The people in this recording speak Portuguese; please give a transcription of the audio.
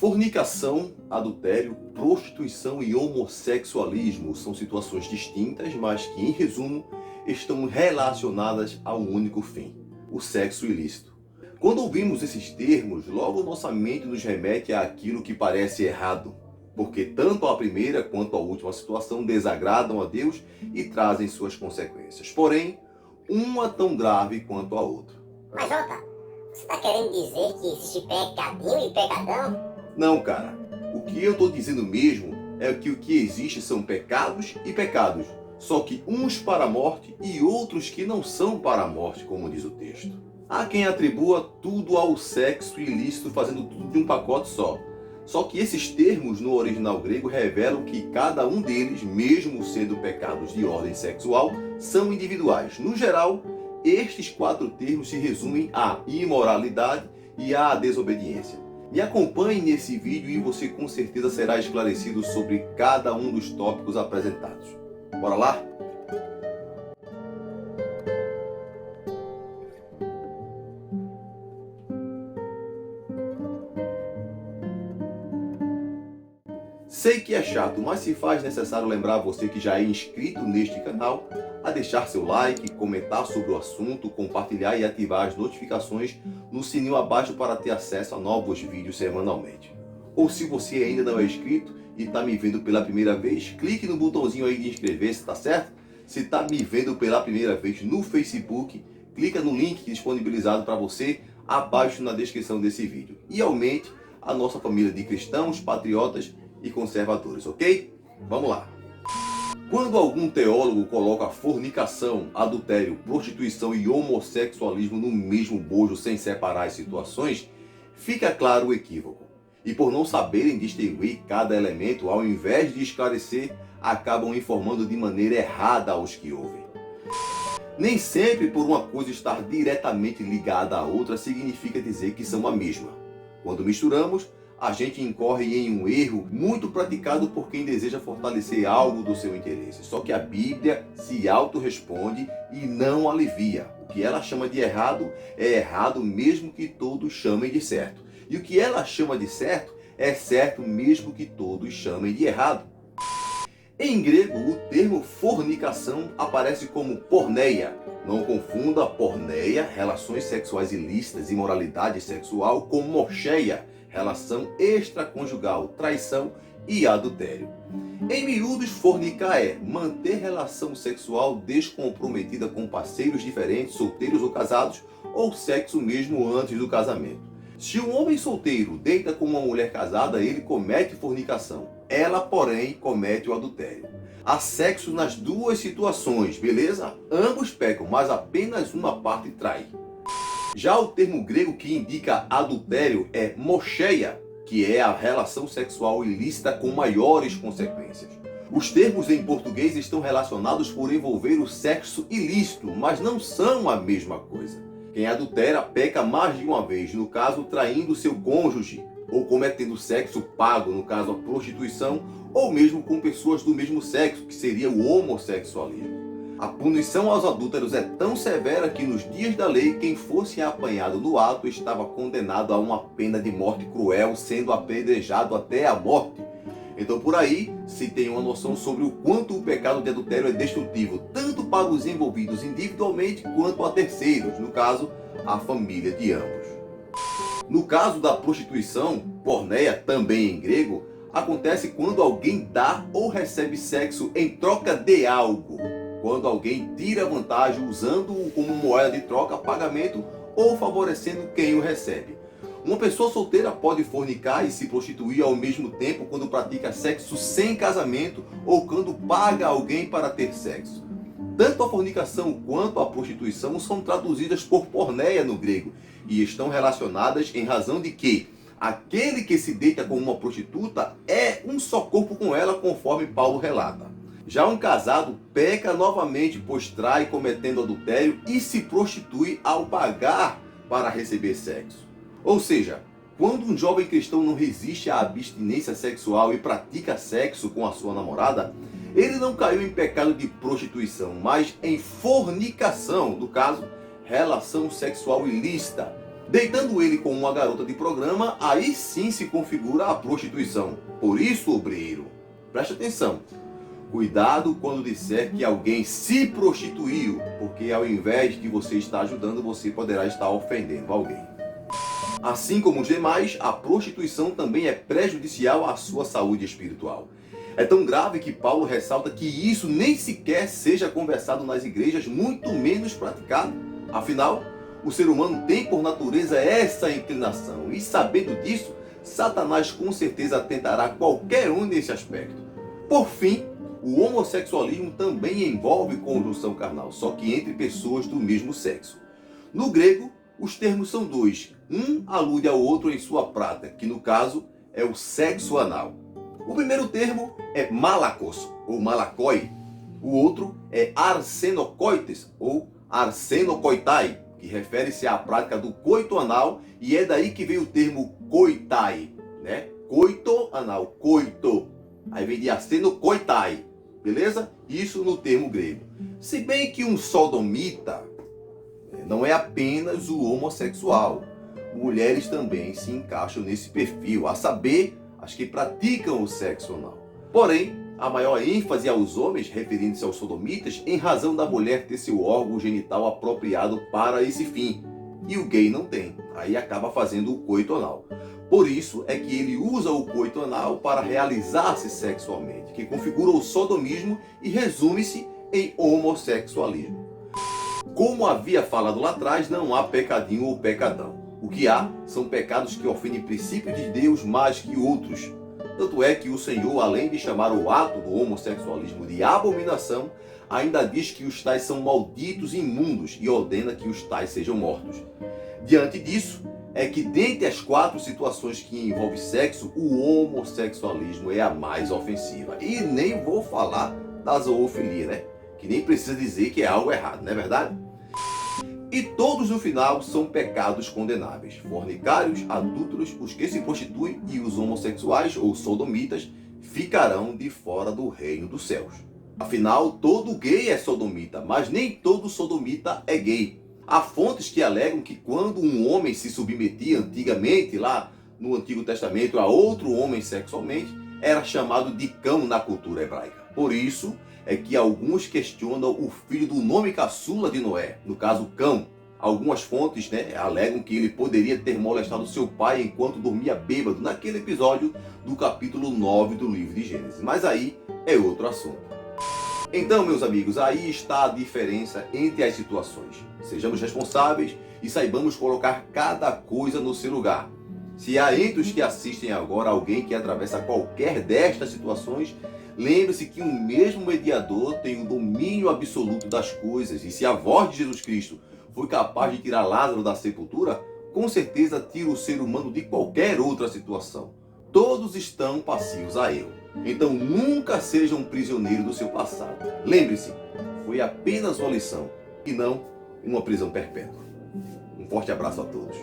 Fornicação, adultério, prostituição e homossexualismo são situações distintas, mas que, em resumo, estão relacionadas a um único fim: o sexo ilícito. Quando ouvimos esses termos, logo nossa mente nos remete àquilo que parece errado, porque tanto a primeira quanto a última situação desagradam a Deus e trazem suas consequências. Porém, uma tão grave quanto a outra. Mas Jota, você está querendo dizer que existe pecadinho e pecadão? Não, cara. O que eu estou dizendo mesmo é que o que existe são pecados e pecados. Só que uns para a morte e outros que não são para a morte, como diz o texto. Há quem atribua tudo ao sexo ilícito, fazendo tudo de um pacote só. Só que esses termos no original grego revelam que cada um deles, mesmo sendo pecados de ordem sexual, são individuais. No geral, estes 4 termos se resumem à imoralidade e à desobediência. Me acompanhe nesse vídeo e você com certeza será esclarecido sobre cada um dos tópicos apresentados. Bora lá? Sei que é chato, mas se faz necessário lembrar você que já é inscrito neste canal a deixar seu like, comentar sobre o assunto, compartilhar e ativar as notificações no sininho abaixo para ter acesso a novos vídeos semanalmente. Ou se você ainda não é inscrito e está me vendo pela primeira vez, clique no botãozinho aí de inscrever-se, tá certo? Se está me vendo pela primeira vez no Facebook, clica no link disponibilizado para você abaixo na descrição desse vídeo e aumente a nossa família de cristãos, patriotas e conservadores, ok? Vamos lá. Quando algum teólogo coloca fornicação, adultério, prostituição e homossexualismo no mesmo bojo sem separar as situações, fica claro o equívoco. E por não saberem distinguir cada elemento, ao invés de esclarecer, acabam informando de maneira errada aos que ouvem. Nem sempre por uma coisa estar diretamente ligada à outra significa dizer que são a mesma. Quando misturamos, a gente incorre em um erro muito praticado por quem deseja fortalecer algo do seu interesse. Só que a Bíblia se autorresponde e não alivia. O que ela chama de errado é errado mesmo que todos chamem de certo. E o que ela chama de certo é certo mesmo que todos chamem de errado. Em grego, o termo fornicação aparece como porneia. Não confunda porneia, relações sexuais ilícitas, imoralidade sexual, com mocheia, relação extraconjugal, traição e adultério. Em miúdos, fornicar é manter relação sexual descomprometida com parceiros diferentes, solteiros ou casados, ou sexo mesmo antes do casamento. Se um homem solteiro deita com uma mulher casada, ele comete fornicação. Ela, porém, comete o adultério. Há sexo nas duas situações, beleza? Ambos pecam, mas apenas uma parte trai. Já o termo grego que indica adultério é mocheia, que é a relação sexual ilícita com maiores consequências. Os termos em português estão relacionados por envolver o sexo ilícito, mas não são a mesma coisa. Quem adultera peca mais de uma vez, no caso traindo seu cônjuge, ou cometendo sexo pago, no caso a prostituição, ou mesmo com pessoas do mesmo sexo, que seria o homossexualismo. A punição aos adúlteros é tão severa que nos dias da lei, quem fosse apanhado no ato estava condenado a uma pena de morte cruel, sendo apedrejado até a morte. Então por aí se tem uma noção sobre o quanto o pecado de adultério é destrutivo, tanto para os envolvidos individualmente quanto a terceiros, no caso, a família de ambos. No caso da prostituição, porneia, também em grego, acontece quando alguém dá ou recebe sexo em troca de algo. Quando alguém tira vantagem usando-o como moeda de troca, pagamento ou favorecendo quem o recebe. Uma pessoa solteira pode fornicar e se prostituir ao mesmo tempo quando pratica sexo sem casamento ou quando paga alguém para ter sexo. Tanto a fornicação quanto a prostituição são traduzidas por porneia no grego e estão relacionadas em razão de que aquele que se deita com uma prostituta é um só corpo com ela, conforme Paulo relata. Já um casado peca novamente, pois trai cometendo adultério e se prostitui ao pagar para receber sexo. Ou seja, quando um jovem cristão não resiste à abstinência sexual e pratica sexo com a sua namorada, ele não caiu em pecado de prostituição, mas em fornicação, no caso, relação sexual ilícita. Deitando ele com uma garota de programa, aí sim se configura a prostituição. Por isso, obreiro, preste atenção. Cuidado quando disser que alguém se prostituiu, porque ao invés de você estar ajudando, você poderá estar ofendendo alguém. Assim como os demais, a prostituição também é prejudicial à sua saúde espiritual. É tão grave que Paulo ressalta que isso nem sequer seja conversado nas igrejas, muito menos praticado. Afinal, o ser humano tem por natureza essa inclinação, e sabendo disso, Satanás com certeza tentará qualquer um nesse aspecto. Por fim, o homossexualismo também envolve conjunção carnal, só que entre pessoas do mesmo sexo. No grego, os termos são dois. Um alude ao outro em sua prática, que no caso é o sexo anal. O primeiro termo é malakos, ou malakoi. O outro é arsenokoites, ou arsenokoitai, que refere-se à prática do coito anal, e é daí que vem o termo koitai, né? Coito anal, coito. Aí vem de arsenokoitai, beleza? Isso no termo grego. Se bem que um sodomita não é apenas o homossexual. Mulheres também se encaixam nesse perfil, a saber, as que praticam o sexo anal. Porém, a maior ênfase aos homens, referindo-se aos sodomitas, em razão da mulher ter seu órgão genital apropriado para esse fim. E o gay não tem, aí acaba fazendo o coito anal. Por isso é que ele usa o coito anal para realizar-se sexualmente, que configura o sodomismo e resume-se em homossexualismo. Como havia falado lá atrás, não há pecadinho ou pecadão. O que há são pecados que ofendem princípios de Deus mais que outros. Tanto é que o Senhor, além de chamar o ato do homossexualismo de abominação, ainda diz que os tais são malditos e imundos e ordena que os tais sejam mortos. Diante disso, é que dentre as 4 situações que envolvem sexo, o homossexualismo é a mais ofensiva. E nem vou falar da zoofilia, né? Que nem precisa dizer que é algo errado, não é verdade? E todos no final são pecados condenáveis. Fornicários, adúlteros, os que se prostituem e os homossexuais ou sodomitas ficarão de fora do reino dos céus. Afinal, todo gay é sodomita, mas nem todo sodomita é gay. Há fontes que alegam que quando um homem se submetia antigamente, lá no Antigo Testamento, a outro homem sexualmente, era chamado de cão na cultura hebraica. Por isso é que alguns questionam o filho do nome caçula de Noé, no caso Cão. Algumas fontes alegam que ele poderia ter molestado seu pai enquanto dormia bêbado, naquele episódio do capítulo 9 do livro de Gênesis. Mas aí é outro assunto. Então, meus amigos, aí está a diferença entre as situações. Sejamos responsáveis e saibamos colocar cada coisa no seu lugar. Se há entre os que assistem agora alguém que atravessa qualquer destas situações, lembre-se que um mesmo mediador tem o domínio absoluto das coisas. E se a voz de Jesus Cristo foi capaz de tirar Lázaro da sepultura, com certeza tira o ser humano de qualquer outra situação. Todos estão passivos a erro. Então nunca seja um prisioneiro do seu passado. Lembre-se, foi apenas uma lição e não uma prisão perpétua. Um forte abraço a todos.